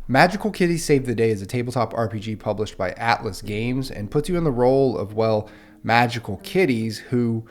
Magical Kitties Save the Day is a tabletop RPG published by Atlas Games and puts you in the role of, well, magical kitties who,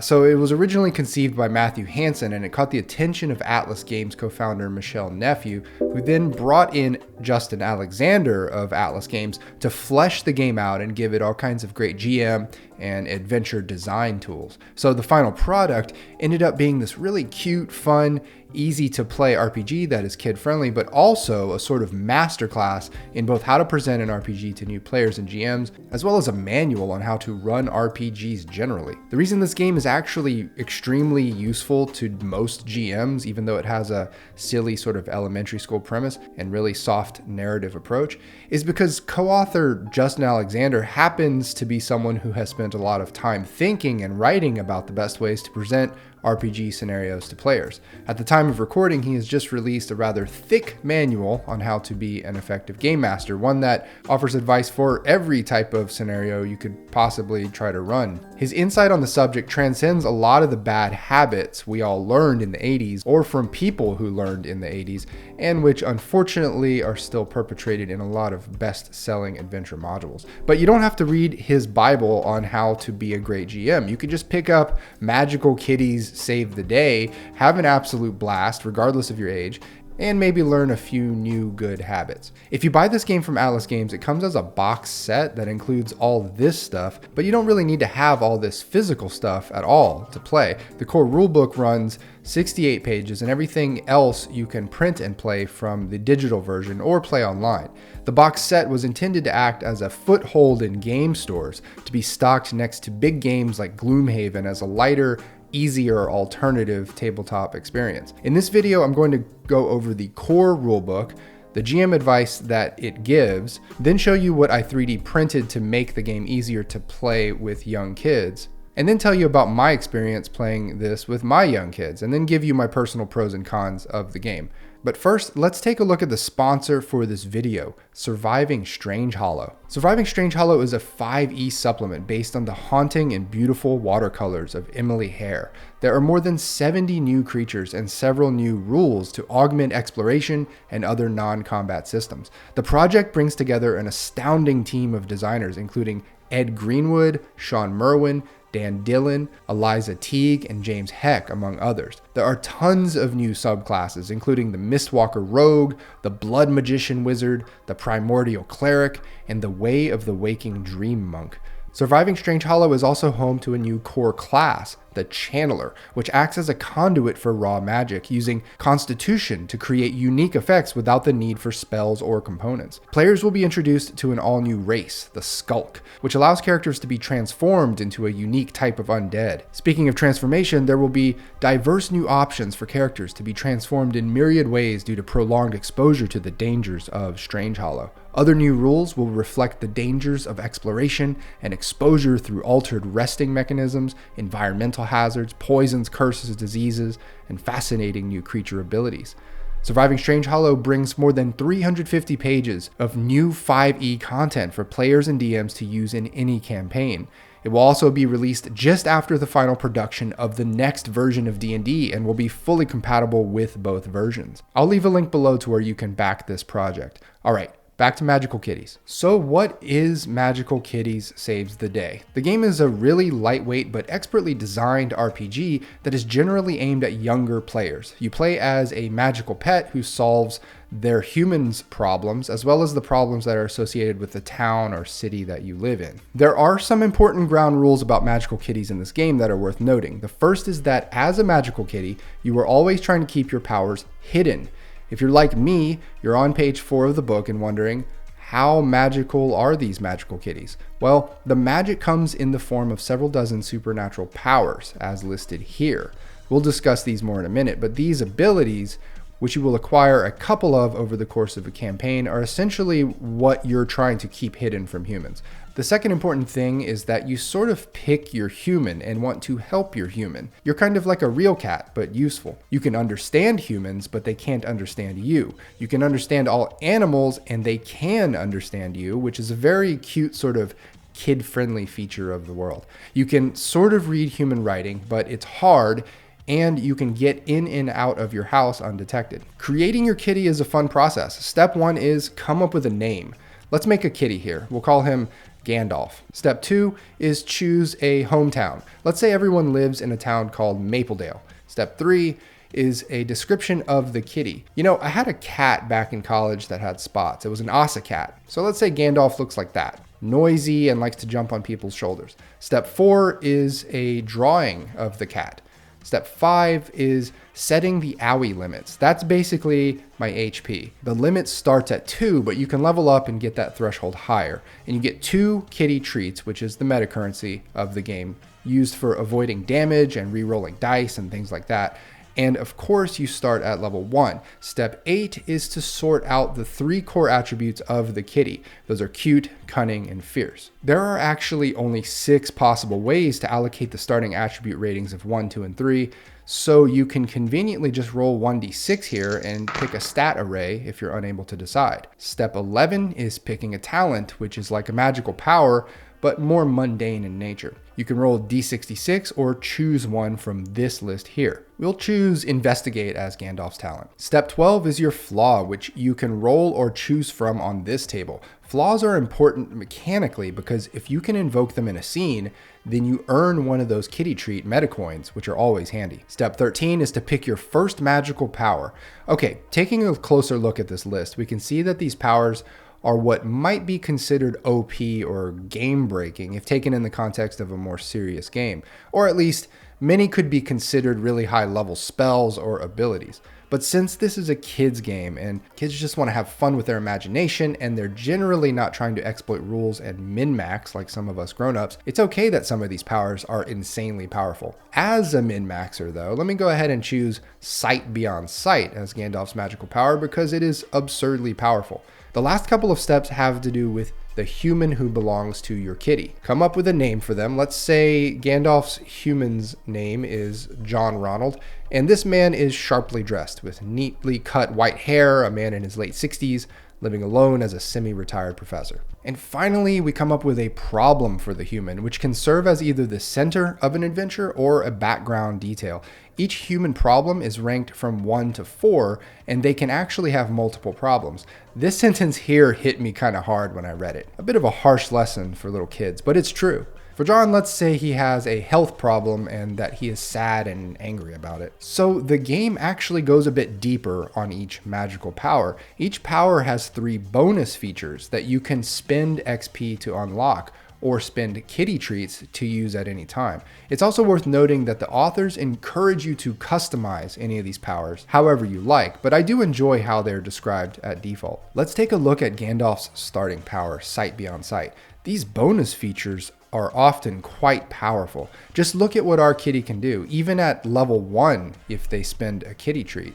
so it was originally conceived by Matthew Hansen, and it caught the attention of Atlas Games co-founder Michelle Nephew, who then brought in Justin Alexander of Atlas Games to flesh the game out and give it all kinds of great GM and adventure design tools. So the final product ended up being this really cute, fun, easy to play RPG that is kid friendly, but also a sort of masterclass in both how to present an RPG to new players and GMs, as well as a manual on how to run RPGs generally. The reason this game is actually extremely useful to most GMs, even though it has a silly sort of elementary school premise and really soft narrative approach, is because co-author Justin Alexander happens to be someone who has spent a lot of time thinking and writing about the best ways to present RPG scenarios to players. At the time of recording, he has just released a rather thick manual on how to be an effective game master, one that offers advice for every type of scenario you could possibly try to run. His insight on the subject transcends a lot of the bad habits we all learned in the 80s, or from people who learned in the 80s, and which unfortunately are still perpetrated in a lot of best-selling adventure modules. But you don't have to read his Bible on how to be a great GM. You could just pick up Magical Kitties Save the Day, have an absolute blast regardless of your age, and maybe learn a few new good habits. If you buy this game from Atlas Games, it comes as a box set that includes all this stuff, but you don't really need to have all this physical stuff at all to play. The core rulebook runs 68 pages, and everything else you can print and play from the digital version or play online. The box set was intended to act as a foothold in game stores, to be stocked next to big games like Gloomhaven as a lighter, easier alternative tabletop experience. In this video, I'm going to go over the core rulebook, the GM advice that it gives, then show you what I 3D printed to make the game easier to play with young kids, and then tell you about my experience playing this with my young kids, and then give you my personal pros and cons of the game. But first, let's take a look at the sponsor for this video, Surviving Strangehollow. Surviving Strangehollow is a 5e supplement based on the haunting and beautiful watercolors of Emily Hare. There are more than 70 new creatures and several new rules to augment exploration and other non-combat systems. The project brings together an astounding team of designers, including Ed Greenwood, Sean Merwin, Dan Dillon, Eliza Teague, and James Heck, among others. There are tons of new subclasses, including the Mistwalker Rogue, the Blood Magician Wizard, the Primordial Cleric, and the Way of the Waking Dream Monk. Surviving Strangehollow is also home to a new core class, the Channeler, which acts as a conduit for raw magic, using Constitution to create unique effects without the need for spells or components. Players will be introduced to an all-new race, the Skulk, which allows characters to be transformed into a unique type of undead. Speaking of transformation, there will be diverse new options for characters to be transformed in myriad ways due to prolonged exposure to the dangers of Strangehollow. Other new rules will reflect the dangers of exploration and exposure through altered resting mechanisms, environmental hazards, poisons, curses, diseases, and fascinating new creature abilities. Surviving Strangehollow brings more than 350 pages of new 5e content for players and DMs to use in any campaign. It will also be released just after the final production of the next version of D&D and will be fully compatible with both versions. I'll leave a link below to where you can back this project. Alright, back to Magical Kitties. So what is Magical Kitties Saves the Day? The game is a really lightweight but expertly designed RPG that is generally aimed at younger players. You play as a magical pet who solves their humans' problems, as well as the problems that are associated with the town or city that you live in. There are some important ground rules about magical kitties in this game that are worth noting. The first is that as a magical kitty, you are always trying to keep your powers hidden. If you're like me, you're on page 4 of the book and wondering, how magical are these magical kitties? Well, the magic comes in the form of several dozen supernatural powers, as listed here. We'll discuss these more in a minute, but these abilities, which you will acquire a couple of over the course of a campaign, are essentially what you're trying to keep hidden from humans. The second important thing is that you sort of pick your human and want to help your human. You're kind of like a real cat, but useful. You can understand humans, but they can't understand you. You can understand all animals, and they can understand you, which is a very cute sort of kid-friendly feature of the world. You can sort of read human writing, but it's hard and you can get in and out of your house undetected. Creating your kitty is a fun process. Step 1 is come up with a name. Let's make a kitty here. We'll call him Gandalf. Step 2 is choose a hometown. Let's say everyone lives in a town called Mapledale. Step 3 is a description of the kitty. You know, I had a cat back in college that had spots. It was an Asa cat. So let's say Gandalf looks like that. Noisy and likes to jump on people's shoulders. Step 4 is a drawing of the cat. Step 5 is setting the owie limits. That's basically my HP. The limit starts at 2, but you can level up and get that threshold higher. And you get 2 kitty treats, which is the meta currency of the game, used for avoiding damage and re-rolling dice and things like that. And of course, you start at level 1. Step 8 is to sort out the 3 core attributes of the kitty. Those are cute, cunning, and fierce. There are actually only 6 possible ways to allocate the starting attribute ratings of 1, 2, and 3. So you can conveniently just roll 1d6 here and pick a stat array if you're unable to decide. Step 11 is picking a talent, which is like a magical power, but more mundane in nature. You can roll d66 or choose one from this list here. We'll choose Investigate as Gandalf's talent. Step 12 is your flaw, which you can roll or choose from on this table. Flaws are important mechanically because if you can invoke them in a scene, then you earn one of those kitty treat metacoins, which are always handy. Step 13 is to pick your first magical power. Okay, taking a closer look at this list, we can see that these powers are what might be considered OP or game-breaking if taken in the context of a more serious game, or at least many could be considered really high-level spells or abilities. But since this is a kids game and kids just want to have fun with their imagination and they're generally not trying to exploit rules and min-max like some of us grown-ups, it's okay that some of these powers are insanely powerful. As a min-maxer though, let me go ahead and choose Sight Beyond Sight as Gandalf's magical power because it is absurdly powerful. The last couple of steps have to do with the human who belongs to your kitty. Come up with a name for them. Let's say Gandalf's human's name is John Ronald, and this man is sharply dressed with neatly cut white hair, a man in his late 60s, living alone as a semi-retired professor. And finally, we come up with a problem for the human, which can serve as either the center of an adventure or a background detail. Each human problem is ranked from 1 to 4, and they can actually have multiple problems. This sentence here hit me kind of hard when I read it. A bit of a harsh lesson for little kids, but it's true. For John, let's say he has a health problem and that he is sad and angry about it. So the game actually goes a bit deeper on each magical power. Each power has 3 bonus features that you can spend XP to unlock or spend kitty treats to use at any time. It's also worth noting that the authors encourage you to customize any of these powers however you like, but I do enjoy how they're described at default. Let's take a look at Gandalf's starting power, Sight Beyond Sight. These bonus features are often quite powerful. Just look at what our kitty can do, even at level 1 if they spend a kitty treat.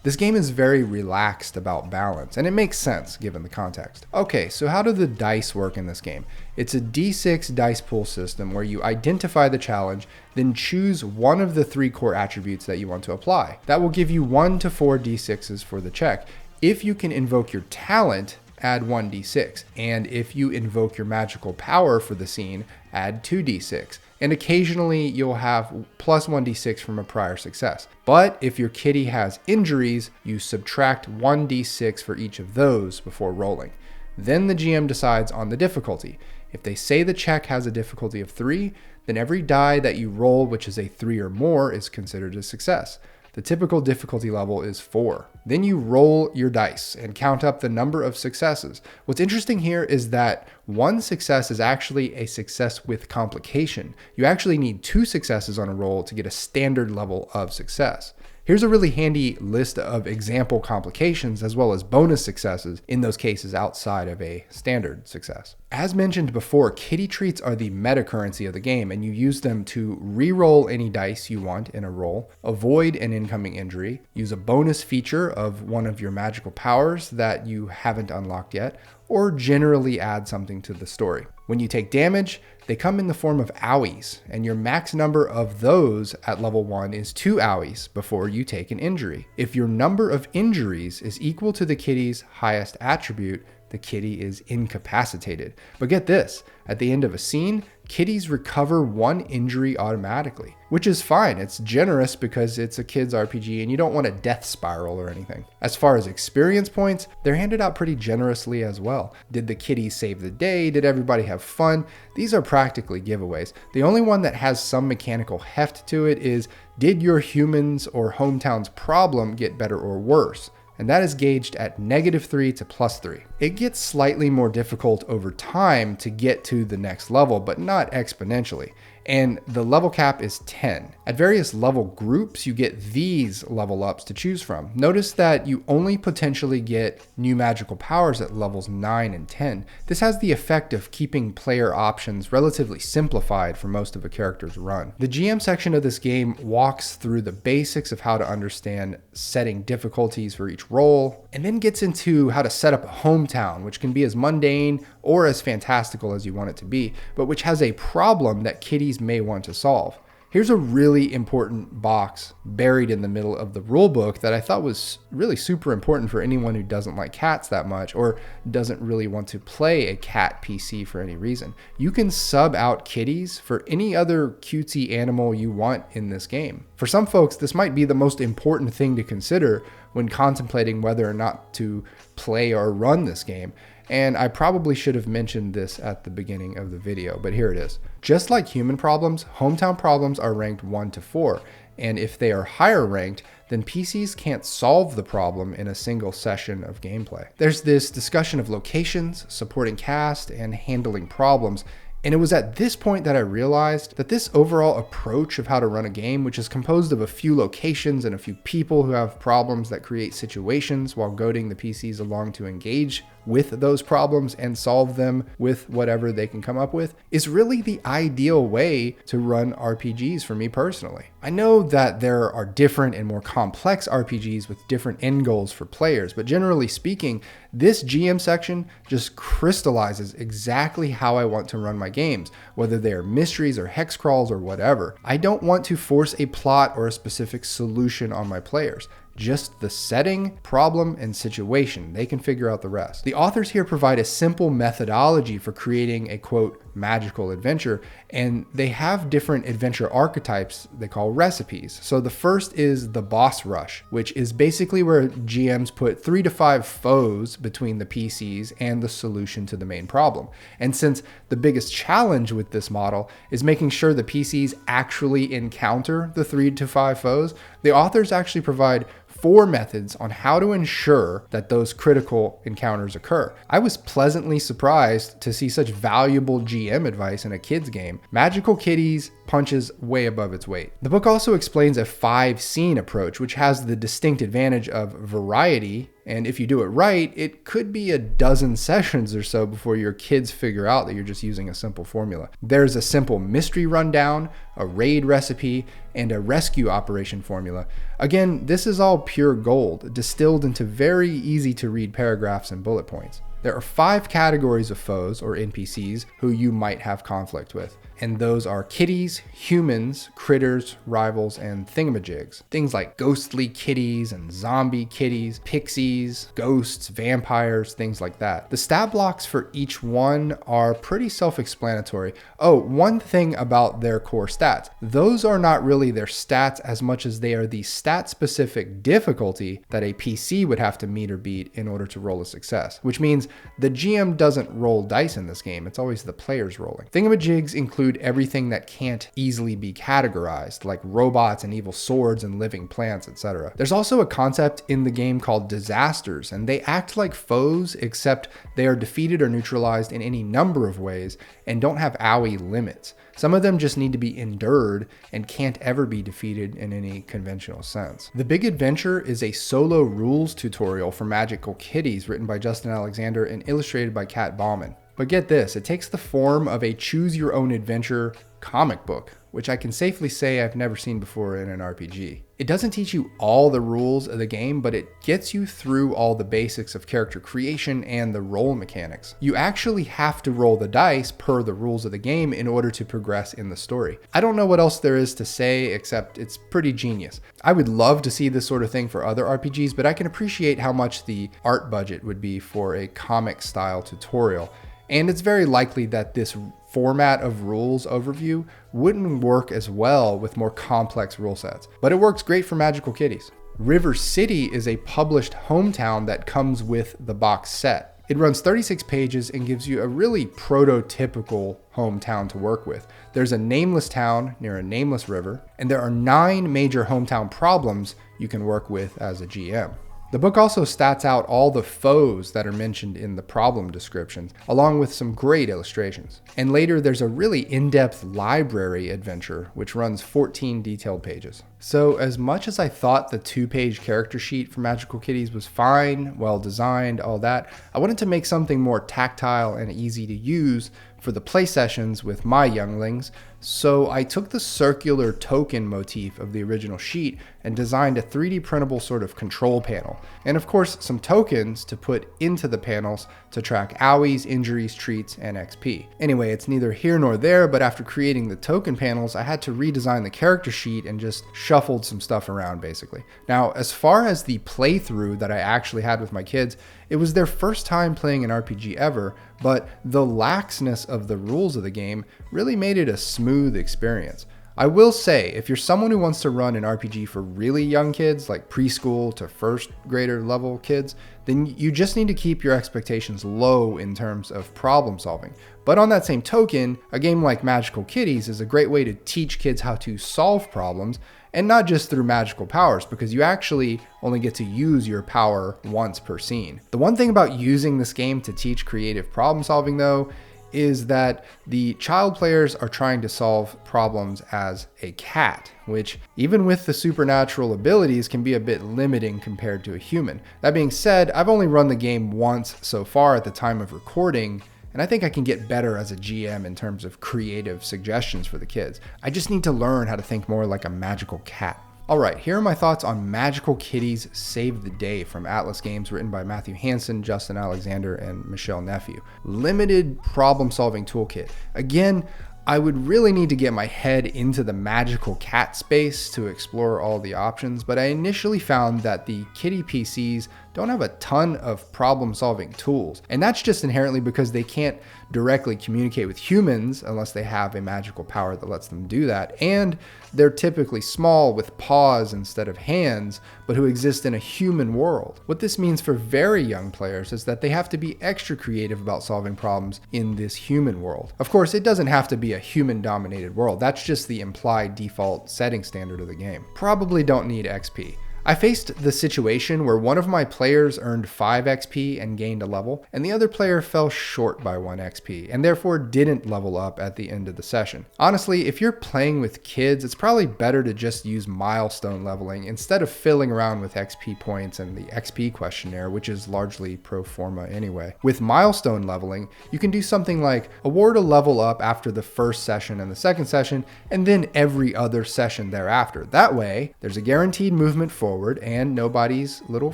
This game is very relaxed about balance, and it makes sense given the context. Okay, so how do the dice work in this game? It's a D6 dice pool system where you identify the challenge, then choose one of the 3 core attributes that you want to apply. That will give you 1 to 4 D6s for the check. If you can invoke your talent, add 1d6, and if you invoke your magical power for the scene, add 2d6. And occasionally you'll have plus 1d6 from a prior success. But if your kitty has injuries, you subtract 1d6 for each of those before rolling. Then the GM decides on the difficulty. If they say the check has a difficulty of 3, then every die that you roll which is a 3 or more is considered a success. The typical difficulty level is 4. Then you roll your dice and count up the number of successes. What's interesting here is that 1 success is actually a success with complication. You actually need 2 successes on a roll to get a standard level of success. Here's a really handy list of example complications as well as bonus successes in those cases outside of a standard success. As mentioned before, kitty treats are the meta currency of the game, and you use them to re-roll any dice you want in a roll, avoid an incoming injury, use a bonus feature of one of your magical powers that you haven't unlocked yet, or generally add something to the story. When you take damage, they come in the form of owies, and your max number of those at level 1 is 2 owies before you take an injury. If your number of injuries is equal to the kitty's highest attribute, the kitty is incapacitated. But get this, at the end of a scene, kitties recover 1 injury automatically, which is fine. It's generous because it's a kid's RPG and you don't want a death spiral or anything. As far as experience points, they're handed out pretty generously as well. Did the kitties save the day? Did everybody have fun? These are practically giveaways. The only one that has some mechanical heft to it is, did your humans or hometown's problem get better or worse? And that is gauged at -3 to +3. It gets slightly more difficult over time to get to the next level, but not exponentially. And the level cap is 10. At various level groups, you get these level ups to choose from. Notice that you only potentially get new magical powers at levels 9 and 10. This has the effect of keeping player options relatively simplified for most of a character's run. The GM section of this game walks through the basics of how to understand setting difficulties for each role, and then gets into how to set up a hometown, which can be as mundane or as fantastical as you want it to be, but which has a problem that kitties may want to solve. Here's a really important box buried in the middle of the rulebook that I thought was really super important for anyone who doesn't like cats that much or doesn't really want to play a cat PC for any reason. You can sub out kitties for any other cutesy animal you want in this game. For some folks, this might be the most important thing to consider when contemplating whether or not to play or run this game. And I probably should have mentioned this at the beginning of the video, but here it is. Just like human problems, hometown problems are ranked 1 to 4. And if they are higher ranked, then PCs can't solve the problem in a single session of gameplay. There's this discussion of locations, supporting cast, and handling problems. And it was at this point that I realized that this overall approach of how to run a game, which is composed of a few locations and a few people who have problems that create situations while goading the PCs along to engage with those problems and solve them with whatever they can come up with, is really the ideal way to run RPGs for me personally. I know that there are different and more complex RPGs with different end goals for players, but generally speaking, this GM section just crystallizes exactly how I want to run my games, whether they are mysteries or hex crawls or whatever. I don't want to force a plot or a specific solution on my players. Just the setting, problem, and situation. They can figure out the rest. The authors here provide a simple methodology for creating a, quote, magical adventure, and they have different adventure archetypes they call recipes. So the first is the boss rush, which is basically where GMs put 3 to 5 foes between the PCs and the solution to the main problem. And since the biggest challenge with this model is making sure the PCs actually encounter the 3 to 5 foes, the authors actually provide 4 methods on how to ensure that those critical encounters occur. I was pleasantly surprised to see such valuable GM advice in a kid's game. Magical Kitties punches way above its weight. The book also explains a 5-scene approach, which has the distinct advantage of variety, and if you do it right, it could be a dozen sessions or so before your kids figure out that you're just using a simple formula. There's a simple mystery rundown, a raid recipe, and a rescue operation formula. Again, this is all pure gold, distilled into very easy to read paragraphs and bullet points. There are 5 categories of foes, or NPCs, who you might have conflict with. And those are kitties, humans, critters, rivals, and thingamajigs. Things like ghostly kitties and zombie kitties, pixies, ghosts, vampires, things like that. The stat blocks for each one are pretty self-explanatory. Oh, one thing about their core stats. Those are not really their stats as much as they are the stat-specific difficulty that a PC would have to meet or beat in order to roll a success, which means the GM doesn't roll dice in this game. It's always the players rolling. Thingamajigs include everything that can't easily be categorized, like robots and evil swords and living plants, etc. There's also a concept in the game called disasters, and they act like foes, except they are defeated or neutralized in any number of ways and don't have AOE limits. Some of them just need to be endured and can't ever be defeated in any conventional sense. The Big Adventure is a solo rules tutorial for Magical Kitties written by Justin Alexander and illustrated by Kat Bauman. But get this, it takes the form of a choose-your-own-adventure comic book, which I can safely say I've never seen before in an RPG. It doesn't teach you all the rules of the game, but it gets you through all the basics of character creation and the role mechanics. You actually have to roll the dice per the rules of the game in order to progress in the story. I don't know what else there is to say, except it's pretty genius. I would love to see this sort of thing for other RPGs, but I can appreciate how much the art budget would be for a comic-style tutorial. And it's very likely that this format of rules overview wouldn't work as well with more complex rule sets, but it works great for Magical Kitties. River City is a published hometown that comes with the box set. It runs 36 pages and gives you a really prototypical hometown to work with. There's a nameless town near a nameless river, and there are 9 major hometown problems you can work with as a GM. The book also stats out all the foes that are mentioned in the problem descriptions, along with some great illustrations. And later there's a really in-depth library adventure, which runs 14 detailed pages. So as much as I thought the 2-page character sheet for Magical Kitties was fine, well designed, all that, I wanted to make something more tactile and easy to use for the play sessions with my younglings, so I took the circular token motif of the original sheet and designed a 3D printable sort of control panel, and of course some tokens to put into the panels to track owies, injuries, treats, and XP. Anyway, it's neither here nor there, but after creating the token panels, I had to redesign the character sheet and just shuffled some stuff around basically. Now, as far as the playthrough that I actually had with my kids, it was their first time playing an RPG ever, but the laxness of the rules of the game really made it a smooth experience. I will say, if you're someone who wants to run an RPG for really young kids, like preschool to first grader level kids, then you just need to keep your expectations low in terms of problem solving. But on that same token, a game like Magical Kitties is a great way to teach kids how to solve problems, and not just through magical powers, because you actually only get to use your power once per scene. The one thing about using this game to teach creative problem solving though, is that the child players are trying to solve problems as a cat, which even with the supernatural abilities can be a bit limiting compared to a human. That being said, I've only run the game once so far at the time of recording, and I think I can get better as a GM in terms of creative suggestions for the kids. I just need to learn how to think more like a magical cat. Alright, here are my thoughts on Magical Kitties Save the Day from Atlas Games, written by Matthew Hansen, Justin Alexander, and Michelle Nephew. Limited problem-solving toolkit. Again, I would really need to get my head into the magical cat space to explore all the options, but I initially found that the kitty PCs don't have a ton of problem-solving tools, and that's just inherently because they can't directly communicate with humans unless they have a magical power that lets them do that, and they're typically small with paws instead of hands, but who exist in a human world. What this means for very young players is that they have to be extra creative about solving problems in this human world. Of course, it doesn't have to be a human-dominated world. That's just the implied default setting standard of the game. Probably don't need XP. I faced the situation where one of my players earned 5 XP and gained a level, and the other player fell short by 1 XP, and therefore didn't level up at the end of the session. Honestly, if you're playing with kids, it's probably better to just use milestone leveling instead of fiddling around with XP points and the XP questionnaire, which is largely pro forma anyway. With milestone leveling, you can do something like award a level up after the first session and the second session, and then every other session thereafter. That way, there's a guaranteed movement forward, and nobody's little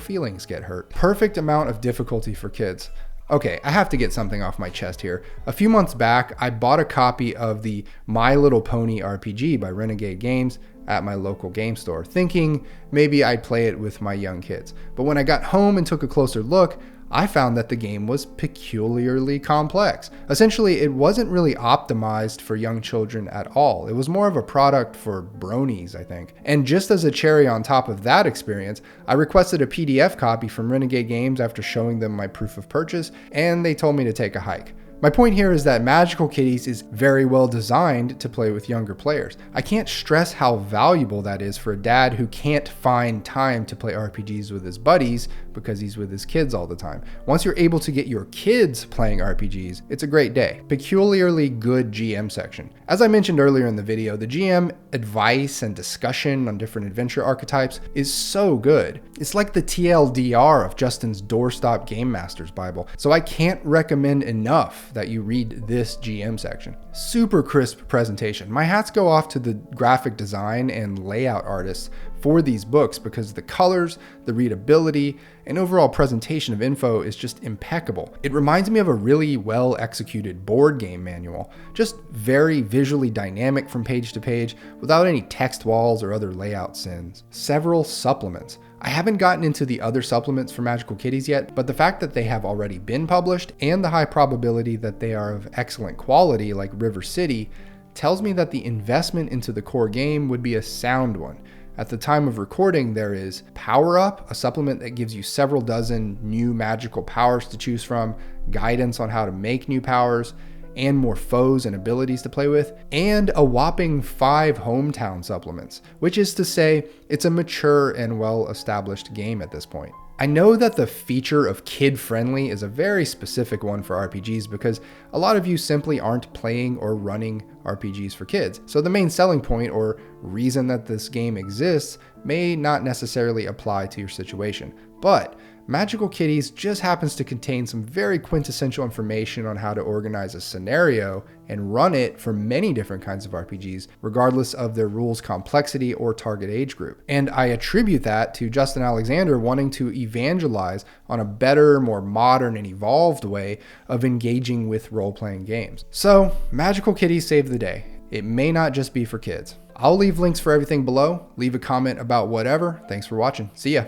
feelings get hurt. Perfect amount of difficulty for kids. Okay, I have to get something off my chest here. A few months back, I bought a copy of the My Little Pony RPG by Renegade Games at my local game store, thinking maybe I'd play it with my young kids. But when I got home and took a closer look, I found that the game was peculiarly complex. Essentially, it wasn't really optimized for young children at all. It was more of a product for bronies, I think. And just as a cherry on top of that experience, I requested a PDF copy from Renegade Games after showing them my proof of purchase, and they told me to take a hike. My point here is that Magical Kitties is very well designed to play with younger players. I can't stress how valuable that is for a dad who can't find time to play RPGs with his buddies because he's with his kids all the time. Once you're able to get your kids playing RPGs, it's a great day. Peculiarly good GM section. As I mentioned earlier in the video, the GM advice and discussion on different adventure archetypes is so good. It's like the TLDR of Justin's Doorstop Game Master's Bible, so I can't recommend enough that you read this GM section. Super crisp presentation. My hats go off to the graphic design and layout artists for these books because the colors, the readability, and overall presentation of info is just impeccable. It reminds me of a really well executed board game manual, just very visually dynamic from page to page without any text walls or other layout sins. Several supplements. I haven't gotten into the other supplements for Magical Kitties yet, but the fact that they have already been published and the high probability that they are of excellent quality like River City tells me that the investment into the core game would be a sound one. At the time of recording, there is Power Up, a supplement that gives you several dozen new magical powers to choose from, guidance on how to make new powers, and more foes and abilities to play with, and a whopping 5 hometown supplements, which is to say, it's a mature and well-established game at this point. I know that the feature of kid-friendly is a very specific one for RPGs because a lot of you simply aren't playing or running RPGs for kids. So the main selling point or reason that this game exists may not necessarily apply to your situation. But Magical Kitties just happens to contain some very quintessential information on how to organize a scenario and run it for many different kinds of RPGs, regardless of their rules complexity or target age group. And I attribute that to Justin Alexander wanting to evangelize on a better, more modern and evolved way of engaging with role-playing games. So, Magical Kitties save the day. It may not just be for kids. I'll leave links for everything below. Leave a comment about whatever. Thanks for watching. See ya.